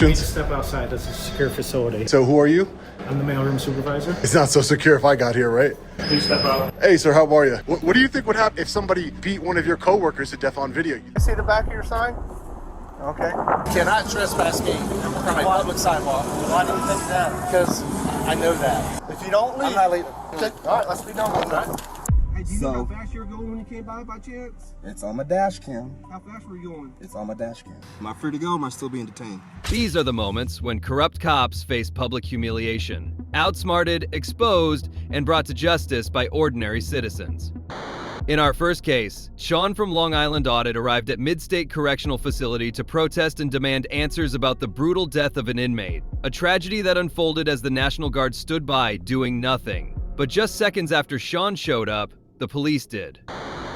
You need to step outside. That's a secure facility. So who are you? I'm the mailroom supervisor. It's not so secure if I got here, right? Please step out. Hey, sir, how are you? What do you think would happen if somebody beat one of your coworkers to death on video? You see the back of your sign? Okay. Cannot trespass me from a public sidewalk. Why do you think that? Because I know that. If you don't leave, I'm not leaving. Okay. All right, let's be done with that. Hey, do you know how fast you were going when you came by chance? It's on my dash cam. How fast were you going? It's on my dash cam. Am I free to go or am I still being detained? These are the moments when corrupt cops face public humiliation, outsmarted, exposed, and brought to justice by ordinary citizens. In our first case, Sean from Long Island Audit arrived at Mid-State Correctional Facility to protest and demand answers about the brutal death of an inmate, a tragedy that unfolded as the National Guard stood by doing nothing. But just seconds after Sean showed up, the police did.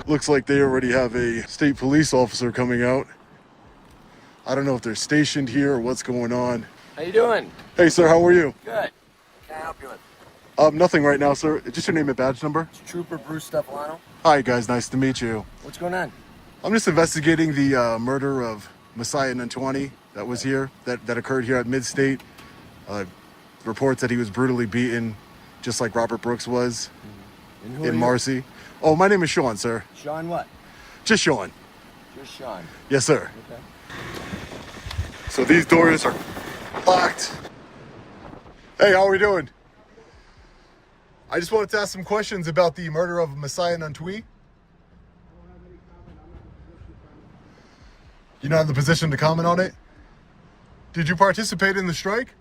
Looks like they already have a state police officer coming out. I don't know if they're stationed here or what's going on. How you doing? Hey, sir, how are you? Good. What can I help you with? Nothing right now, sir. Just your name and badge number. It's Trooper Bruce Stefano. Hi, guys. Nice to meet you. What's going on? I'm just investigating the murder of Messiah Nantuani that was here, that occurred here at Mid-State. Reports that he was brutally beaten, just like Robert Brooks was And who in are you? Marcy. Oh, my name is Sean, sir. Sean what? Just Sean. Just Sean. Yes, sir. Okay. So these doors are locked. Hey, how are we doing? I just wanted to ask some questions about the murder of Messiah Nantuani. You're not in the position to comment on it? Did you participate in the strike?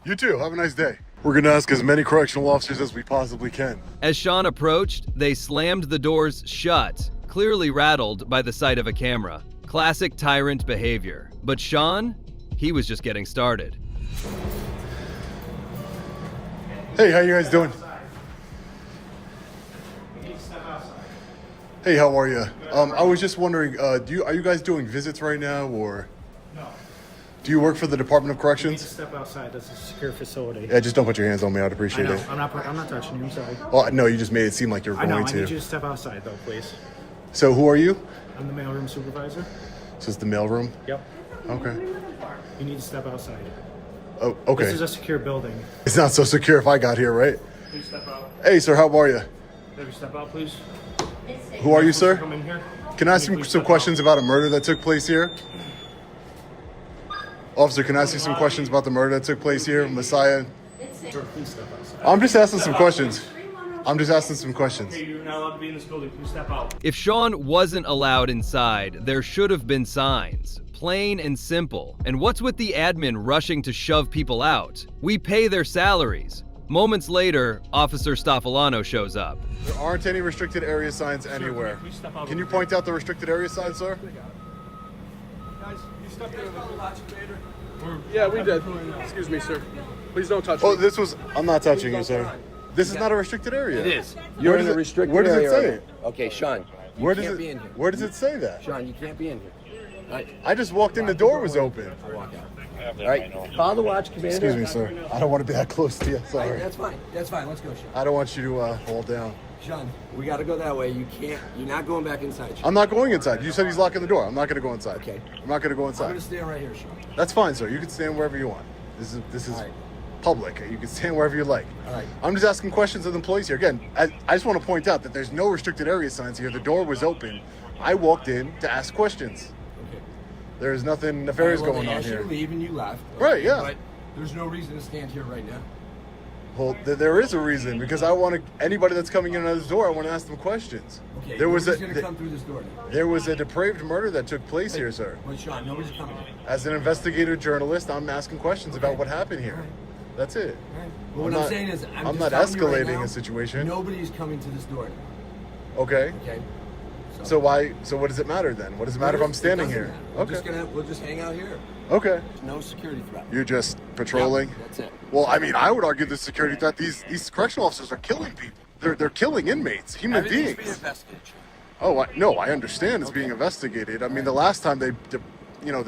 You too. Have a nice day. We're going to ask as many correctional officers as we possibly can. As Sean approached, they slammed the doors shut, clearly rattled by the sight of a camera. Classic tyrant behavior. But Sean, he was just getting started. Hey, how you guys doing? You need to step outside. Hey, how are you? I was just wondering, are you guys doing visits right now, or No. do you work for the Department of You need to Corrections? step outside. That's a secure facility. Yeah, just don't put your hands on me. I'd I appreciate know. it. I'm not touching you. I'm sorry. Oh, no, you just made it seem like you're I know. going I need you to. to step outside, though, please. So who are you? I'm the mailroom supervisor. Is this the mailroom? Yep. Okay. You need to step outside. Oh, okay. This is a secure building. It's not so secure if I got here, right? Please step out. Hey, sir, how are you? Maybe step out, please. Who are you, sir? Come in here. Can I ask you some questions about a murder that took place here? Officer, can I ask you some questions about the murder that took place here, Messiah? Sir, please step outside. I'm just asking some questions. I'm just asking some questions. Hey, you're not allowed to be in this building. Please step out. If Sean wasn't allowed inside, there should have been signs. Plain and simple. And what's with the admin rushing to shove people out? We pay their salaries. Moments later, Officer Staffolano shows up. There aren't any restricted area signs anywhere. Please step out. Can you point out the restricted area signs, sir? Guys, you stepped in the watch commander. We're- Yeah, we did. Excuse me, sir. Please don't touch Oh, me. this was... I'm not touching you, sir. This is not a restricted area. It is. Where You're does in a it- restricted where does it area say right it? now. Okay, Sean. You Where can't does be it... in here. Where does it say that? Sean, you can't be in here. All right. I just walked in, the door was open. I'll walk out. All right. Call the watch commander. Excuse me, sir. I don't want to be that close to you. All right, Sorry. that's fine. That's fine. Let's go, Sean. I don't want you to hold down. Sean, we got to go that way. You can't. You're not going back inside. Sean. I'm not going inside. You said he's locking the door. I'm not going to go inside. Okay. I'm not going to go I'm inside. going to stand right here, Sean. That's fine, sir. You can stand wherever you want. This is All right. public. You can stand wherever you like. All right. I'm just asking questions of the employees here. Again, I just want to point out that there's no restricted area signs here. The door was open. I walked in to ask questions. Okay. There's nothing nefarious Well, going they on asked you here. to leave and you left. Right, yeah. But there's no reason to stand here right now. Well, there is a reason, because I want to, anybody that's coming in and out of this door, I want to ask them questions. Okay. There was nobody's going to come through this door now. there was a depraved murder that took place here, sir. But Sean, nobody's coming. As an investigative journalist, I'm asking questions about what happened here. Alright. That's it. All right. Well, what I'm I'm saying is, I'm just not telling you right escalating now, a situation. Nobody's coming to this door. Okay. Okay. So why? So what does it matter then? What does it matter if I'm standing here? We'll just hang out here. Okay. No security threat. You're just patrolling. Yeah, that's it. Well, I mean, I would argue the security threat. These correctional officers are killing people. They're killing inmates, human Everything's being beings. investigated. Oh, no, I understand it's being investigated. I mean, the last time they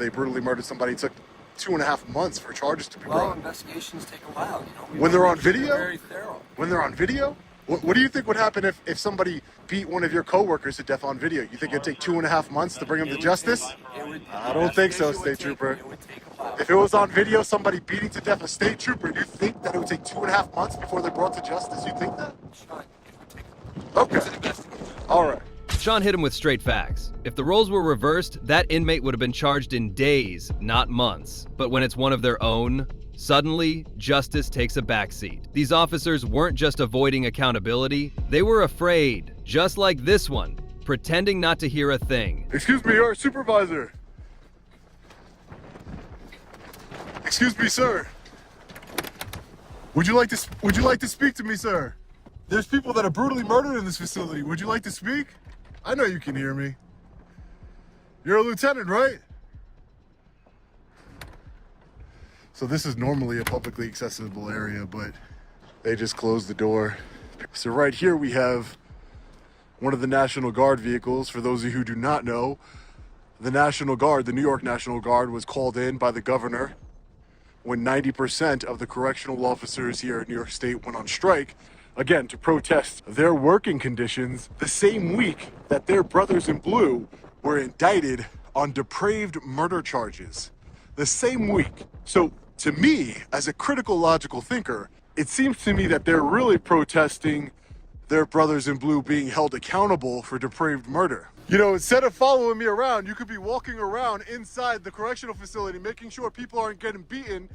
brutally murdered somebody, it took 2.5 months for charges to be Well, brought. investigations take a while. You know, When they're on we're video? very thorough. When they're on video, what do you think would happen if somebody beat one of your coworkers to death on video? You think it'd take 2.5 months to bring him to justice? I don't think so, State Trooper. If it was on video, somebody beating to death a state trooper, you think that it would take 2.5 months before they're brought to justice? You think that? Okay. All right. Sean hit him with straight facts. If the roles were reversed, that inmate would have been charged in days, not months. But when it's one of their own, suddenly, justice takes a backseat. These officers weren't just avoiding accountability, they were afraid, just like this one, pretending not to hear a thing. Excuse me, your supervisor. Excuse me, sir. Would you like to speak to me, sir? There's people that are brutally murdered in this facility. Would you like to speak? I know you can hear me. You're a lieutenant, right? So this is normally a publicly accessible area, but they just closed the door. So right here we have one of the National Guard vehicles. For those of you who do not know, the National Guard, the New York National Guard, was called in by the governor when 90% of the correctional officers here in New York State went on strike, again, to protest their working conditions the same week that their brothers in blue were indicted on depraved murder charges. The same week. So to me, as a critical logical thinker, it seems to me that they're really protesting their brothers in blue being held accountable for depraved murder. You know, instead of following me around, you could be walking around inside the correctional facility, making sure people aren't getting beaten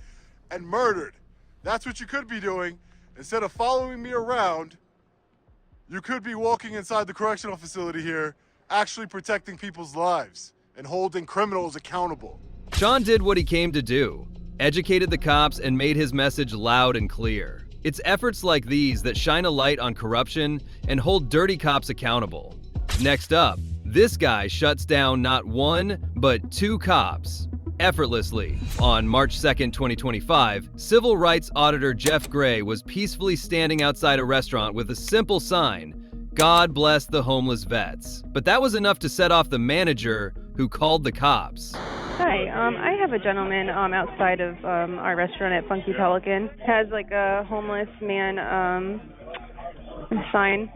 and murdered. That's what you could be doing. Instead of following me around, you could be walking inside the correctional facility here, actually protecting people's lives and holding criminals accountable. Sean did what he came to do, educated the cops and made his message loud and clear. It's efforts like these that shine a light on corruption and hold dirty cops accountable. Next up, this guy shuts down not one, but two cops effortlessly. On March 2nd, 2025, Civil Rights Auditor Jeff Gray was peacefully standing outside a restaurant with a simple sign, "God bless the homeless vets." But that was enough to set off the manager who called the cops. Hi, I have a gentleman outside of our restaurant at Funky Pelican. Has like a homeless man sign,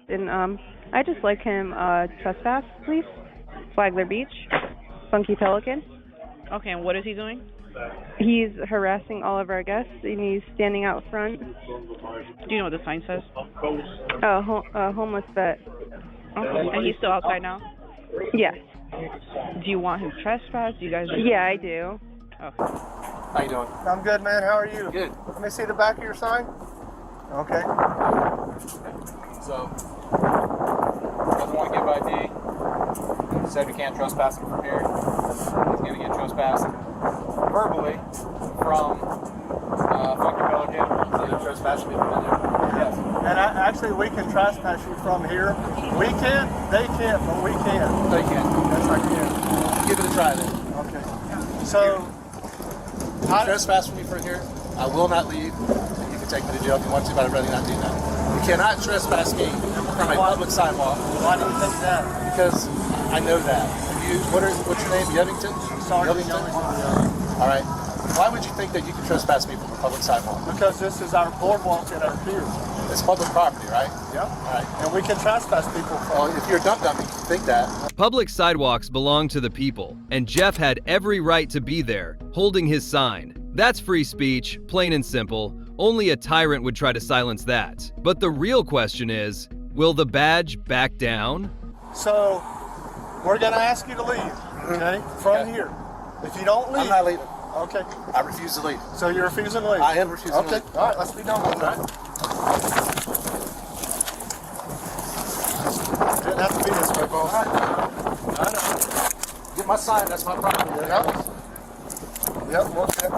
and I just like him trespass, please. Flagler Beach, Funky Pelican. Okay, and what is he doing? He's harassing all of our guests, and he's standing out front. Do you know what the sign says? Homeless vet. Okay, and he's still outside now? Yes. Do you want him trespassed? Do you guys? Yeah, I do. Okay. How you doing? I'm good, man. How are you? Good. Let me see the back of your sign. Okay. So, doesn't want to give ID. Said we can't trespass him from here. He's going to get trespassed verbally from Funky Pelican. So they're trespassing me from there. Yes. And actually, we can trespass you from here. We can't, they can't, but we can. They can. Yes, I can. Give it a try then. Okay. So, Trespass from me from here. I will not leave. You can take me to jail if you want to, but I'd rather not do that. You cannot trespass me from a public sidewalk. why do you think that? Because I know that. What's your name? Yevington? Sergeant All right. Why would you think that you can trespass me from a public sidewalk? Because this is our boardwalk and our pier. It's public property, right? Yep. All right. And we can trespass people from Well, if you're a dumb, you can think that. Public sidewalks belong to the people, and Jeff had every right to be there, holding his sign. That's free speech, plain and simple. Only a tyrant would try to silence that. But the real question is, will the badge back down? So, we're going to ask you to leave, okay? From here. If you don't leave... I'm not leaving. Okay. I refuse to leave. So you're refusing to leave? I am refusing to leave. Okay. All right, let's be done with that. Didn't have to be this way, boss. I know. Get my sign, that's my property. Yep. Yep, we'll check.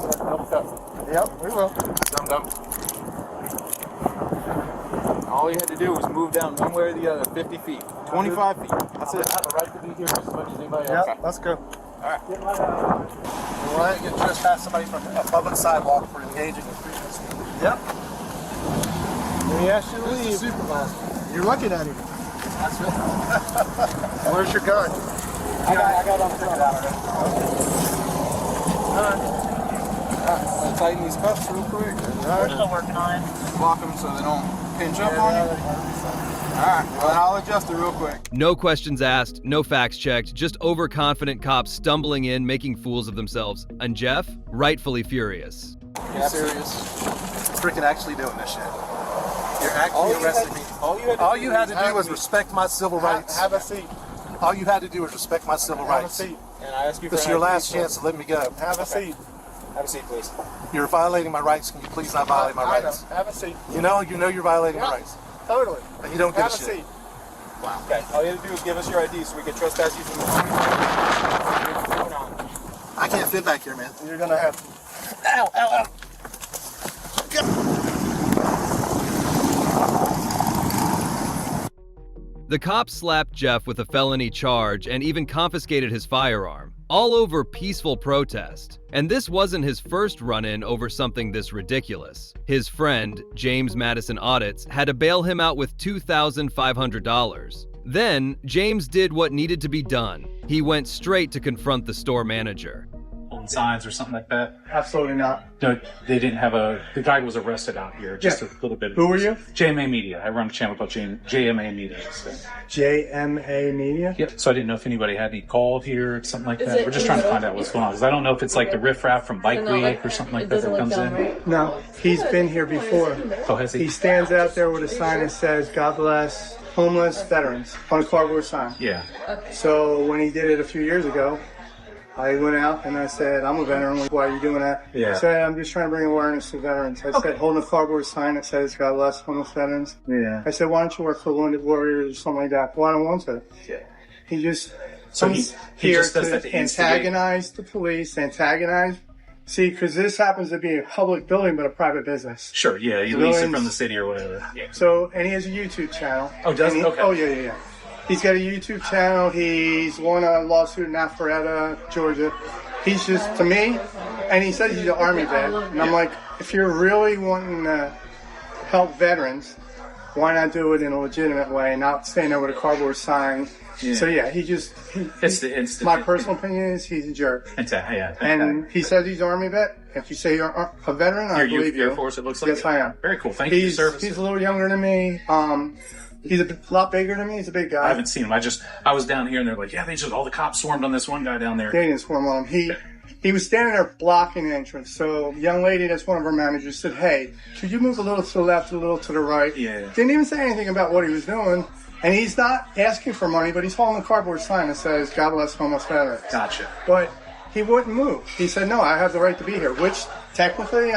Yep, we will. Dumb. All you had to do was move down one way or the other, 50 feet, 25 feet. That's it. I have a right to be here just as much as anybody else. Yep, let's go. All right. All right. You can trespass somebody from a public sidewalk for engaging in freedom speech. Yep. He asked you to leave. Supervisor. You're looking at him. That's it. Where's your gun? I got it on the figured out already. All right. I'll tighten these cuffs real quick. We're still working on it. Block them so they don't pinch up on you. Alright, well, I'll adjust it real quick. No questions asked, no facts checked, just overconfident cops stumbling in, making fools of themselves. And Jeff, rightfully furious. You serious? Freaking actually doing this shit. You're actually arresting me. All you had to do was respect my civil rights. Have a seat. All you had to do was respect my civil rights. Have a seat. And I ask you for This is your last chance to let me go. Have a seat. Have a seat, please. You're violating my rights. Can you please not violate my rights? Have a seat. You know you're violating my rights. Totally. And you don't give Have a a shit. seat. Wow. Okay, all you have to do is give us your ID so we can trespass you from the home. I can't fit back here, man. You're gonna have to. Ow, ow, ow. The cops slapped Jeff with a felony charge and even confiscated his firearm, all over peaceful protest. And this wasn't his first run-in over something this ridiculous. His friend, James Madison Audits, had to bail him out with $2,500. Then, James did what needed to be done. He went straight to confront the store manager. Signs or something like that? Absolutely not. No, they didn't have the guy was arrested out here just a little bit. Who were you? JMA Media. I run a channel called JMA Media. So. JMA Media? Yep. So I didn't know if anybody had any called here or something like that. We're just trying to find out what's going on. Because I don't know if it's like the riffraff from Bike Week or something like that comes in. No, he's been here before. Oh, has he? He stands out there with a sign that says, "God bless homeless veterans," on a cardboard sign. Yeah. So when he did it a few years ago, I went out and I said, "I'm a veteran. Why are you doing that?" Yeah. I said, "I'm just trying to bring awareness to veterans." I said, holding a cardboard sign that says, "God bless homeless veterans." Yeah. I said, "Why don't you work for Wounded Warriors or something like that?" "Well, I don't want to." Yeah. He just So comes he here just does that to to instigate. antagonize the police, See, because this happens to be a public building, but a private business. Sure. Yeah. You lease it from the city or whatever. Yeah. So, and he has a YouTube channel. Oh, does he? Okay. Oh, yeah. He's got a YouTube channel. He's won a lawsuit in Alpharetta, Georgia. He's just, to me, and he says he's an Army vet. And I'm like, if you're really wanting to help veterans, why not do it in a legitimate way and not stand there with a cardboard sign? Yeah. So, yeah, my personal opinion is he's a jerk. And he says he's an Army vet. If you say you're a veteran, I believe you. Air Force, it looks like. Yes, I am. Very cool. Thank you for your service. He's a little younger than me. He's a lot bigger than me. He's a big guy. I haven't seen him. I was down here and they're like, yeah, all the cops swarmed on this one guy down there. They didn't swarm on him. He was standing there blocking the entrance. So, young lady, that's one of our managers, said, "Hey, could you move a little to the left, a little to the right?" Yeah. Didn't even say anything about what he was doing. And he's not asking for money, but he's holding a cardboard sign that says, "God bless homeless veterans." Gotcha. But he wouldn't move. He said, "No, I have the right to be here," which technically,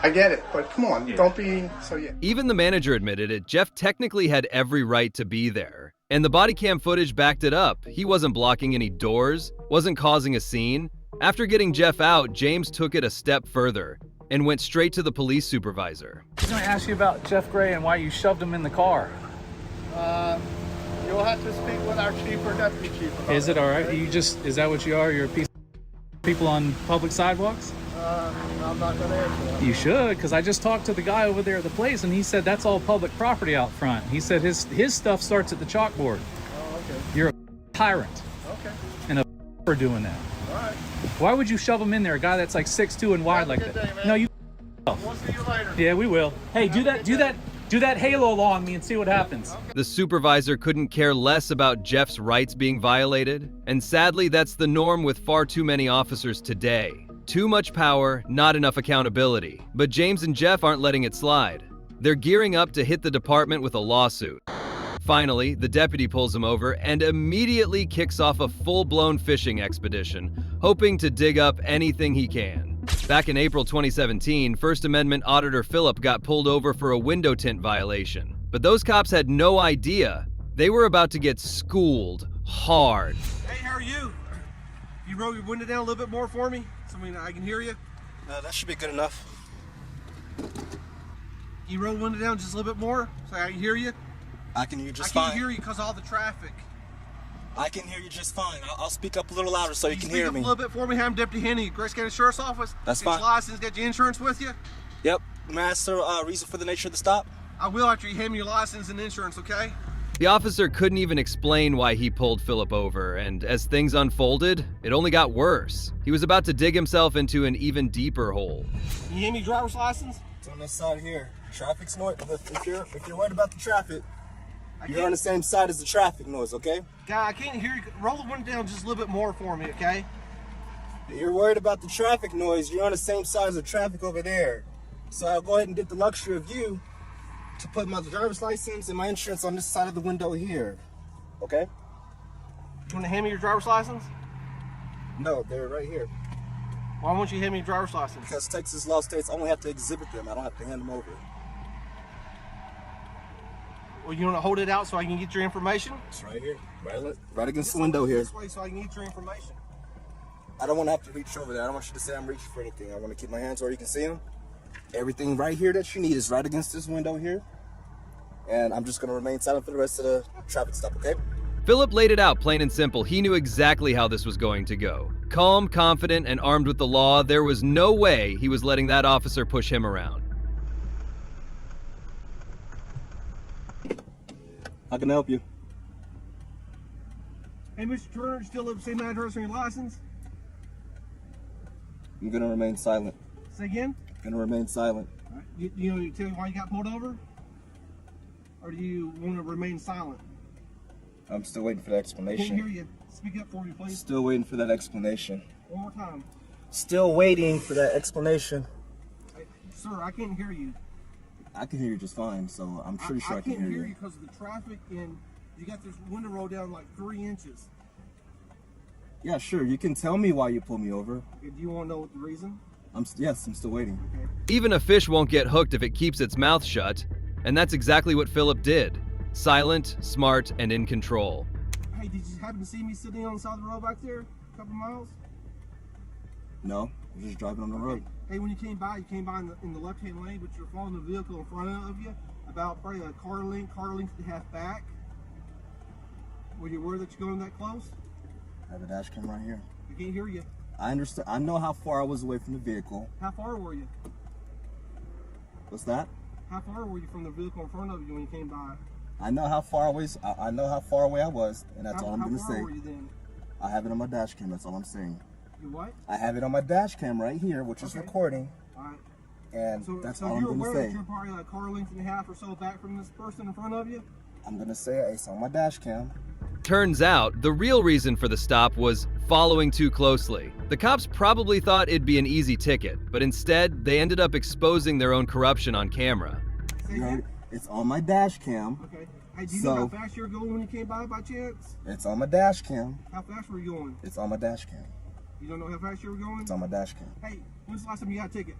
I get it, but come on, don't be so. Yeah. Even the manager admitted it. Jeff technically had every right to be there. And the body cam footage backed it up. He wasn't blocking any doors, wasn't causing a scene. After getting Jeff out, James took it a step further and went straight to the police supervisor. I was going to ask you about Jeff Gray and why you shoved him in the car. You'll have to speak with our chief or deputy chief about Is it all right? Is that what you are? You're a piece of people on public sidewalks? I'm not going to answer that. You should, because I just talked to the guy over there at the place, and he said that's all public property out front. He said his stuff starts at the chalkboard. Oh, okay. You're a tyrant. Okay. And a for doing that. All right. Why would you shove him in there, a guy that's like 6'2" and wide like that? Day, man. No, you. We'll see you later. Yeah, we will. Hey, do that halo along me and see what happens. The supervisor couldn't care less about Jeff's rights being violated, and sadly that's the norm with far too many officers today. Too much power, not enough accountability. But James and Jeff aren't letting it slide. They're gearing up to hit the department with a lawsuit. Finally, the deputy pulls him over and immediately kicks off a full-blown fishing expedition, hoping to dig up anything he can. Back in April 2017, First Amendment Auditor Phillip got pulled over for a window tint violation. But those cops had no idea they were about to get schooled hard. Hey, how are you? You roll your window down a little bit more for me so I can hear you? That should be good enough. You roll the window down just a little bit more so I can hear you? I can hear you just I fine. can't hear you because of all the traffic. I can hear you just fine. I'll speak up a little louder so you can hear me. Speak up a little bit for me. I'm Deputy Henny, Grace County Sheriff's Office. That's Get fine. Your license, get your insurance with you? Yep. May I ask the reason for the nature of the stop? I will after you hand me your license and insurance, okay? The officer couldn't even explain why he pulled Phillip over, and as things unfolded, it only got worse. He was about to dig himself into an even deeper hole. Can you hand me your driver's license? It's on this side here. Traffic's noise. If you're worried about the traffic, You're on the same side as the traffic noise, okay? Guy, I can't hear you. Roll the window down just a little bit more for me, okay? You're worried about the traffic noise. You're on the same side as the traffic over there. So I'll go ahead and get the luxury of you to put my driver's license and my insurance on this side of the window here, okay? You want to hand me your driver's license? No, they're right here. Why won't you hand me your driver's license? Because Texas law states I only have to exhibit them. I don't have to hand them over. Well, you want to hold it out so I can get your information? It's right here, right against the window here. This way so I can get your information. I don't want to have to reach over there. I don't want you to say I'm reaching for anything. I want to keep my hands where you can see them. Everything right here that you need is right against this window here. And I'm just going to remain silent for the rest of the traffic stop, okay? Philip laid it out plain and simple. He knew exactly how this was going to go. Calm, confident, and armed with the law, there was no way he was letting that officer push him around. How can I help you? Hey, Mr. Turner, you still live the same address on your license? I'm going to remain silent. Say again? I'm going to remain silent. All right. You know, tell me why you got pulled over? Or do you want to remain silent? I'm still waiting for that I explanation. can't hear you. Speak up for me, please. Still waiting for that explanation. One more time. Still waiting for that explanation. Hey, sir, I can't hear you. I can hear you just fine, so I'm pretty sure I can hear you. I can't hear you because of the traffic and you got this window roll down like 3 inches. Yeah, sure. You can tell me why you pulled me over. Okay, do you want to know what the reason? Yes, I'm still waiting. Okay. Even a fish won't get hooked if it keeps its mouth shut, and that's exactly what Philip did. Silent, smart, and in control. Hey, did you happen to see me sitting on the side of the road back there a couple miles? No, you're just driving on the road. Hey, when you came by in the left-hand lane, but you're following the vehicle in front of you, about probably a car length and a half back. Were you aware that you're going that close? I have a dash cam right here. I can't hear you. I understand. I know how far I was away from the vehicle. How far were you? What's that? How far were you from the vehicle in front of you when you came by? I know how far away. I know how far away I was, and that's all I'm going to say. How far were you then? I have it on my dash cam. That's all I'm saying. You what? I have it on my dash cam right here, which is recording. All right. And that's all I'm going to say. So you're aware that you're probably like a car length and a half or so back from this person in front of you? I'm going to say it's on my dash cam. Turns out, the real reason for the stop was following too closely. The cops probably thought it'd be an easy ticket, but instead, they ended up exposing their own corruption on camera. It's on my dash cam. Okay. Hey, do you know how fast you were going when you came by chance? It's on my dash cam. How fast were you going? It's on my dash cam. You don't know how fast you were going? It's on my dash cam. Hey, when's the last time you got a ticket?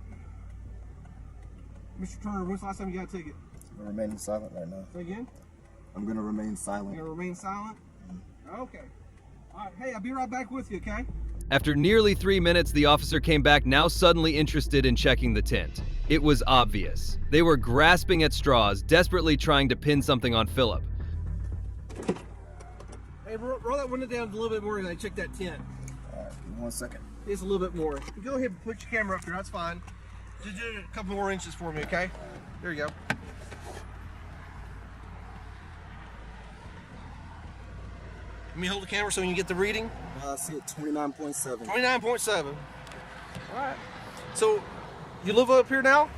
Mr. Turner, when's the last time you got a ticket? I'm remaining silent right now. Say again? I'm going to remain silent. You're going to remain silent? Okay. All right. Hey, I'll be right back with you, okay? After nearly 3 minutes, the officer came back, now suddenly interested in checking the tint. It was obvious. They were grasping at straws, desperately trying to pin something on Philip. Hey, roll that window down a little bit more and I check that tint. All right, give me 1 second. Just a little bit more. Go ahead and put your camera up here. That's fine. Just do a couple more inches for me, okay? There you go. Let me hold the camera so you can get the reading. I see it 29.7. 29.7. All right. So, you live up here now?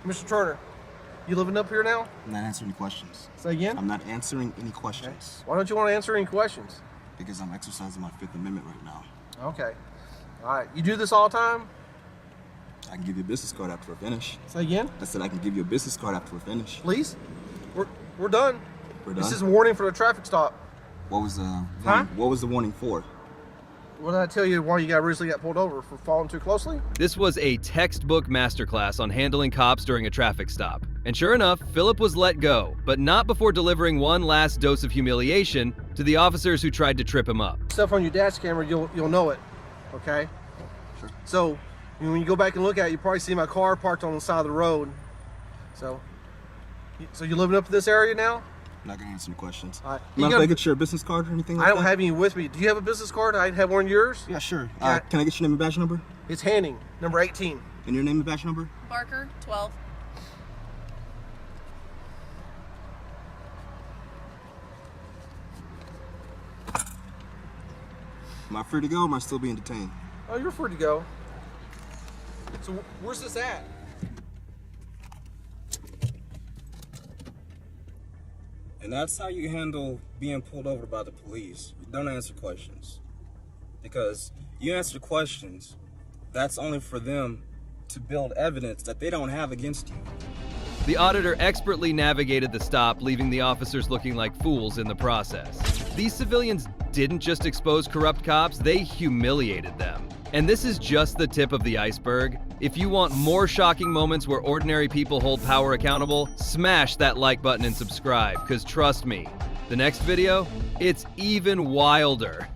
Mr. Turner, you living up here now? I'm not answering any questions. Say again? I'm not answering any questions. Okay. Why don't you want to answer any questions? Because I'm exercising my Fifth Amendment right now. Okay. All right. You do this all the time? I can give you a business card after we're finished. Say again? I said I can give you a business card after we're finished. Please? We're done. We're done? This is a warning for the traffic stop. What was the warning? What was the warning for? What did I tell you why you recently got pulled over? For following too closely? This was a textbook masterclass on handling cops during a traffic stop. And sure enough, Philip was let go, but not before delivering one last dose of humiliation to the officers who tried to trip him up. Stuff on your dash camera, you'll know it, okay? Sure. So, when you go back and look at it, you probably see my car parked on the side of the road. So you living up in this area now? I'm not gonna answer any questions. All right. Can I get your business card or anything like I that? don't have any with me. Do you have a business card? I have one of yours? Yeah, sure. Can I get your name and badge number? It's Hanning, number 18. And your name and badge number? Barker, 12. Am I free to go or am I still being detained? Oh, you're free to go. So where's this at? And that's how you handle being pulled over by the police. You don't answer questions. Because you answer questions, that's only for them to build evidence that they don't have against you. The auditor expertly navigated the stop, leaving the officers looking like fools in the process. These civilians didn't just expose corrupt cops, they humiliated them. And this is just the tip of the iceberg. If you want more shocking moments where ordinary people hold power accountable, smash that like button and subscribe, because trust me, the next video, it's even wilder.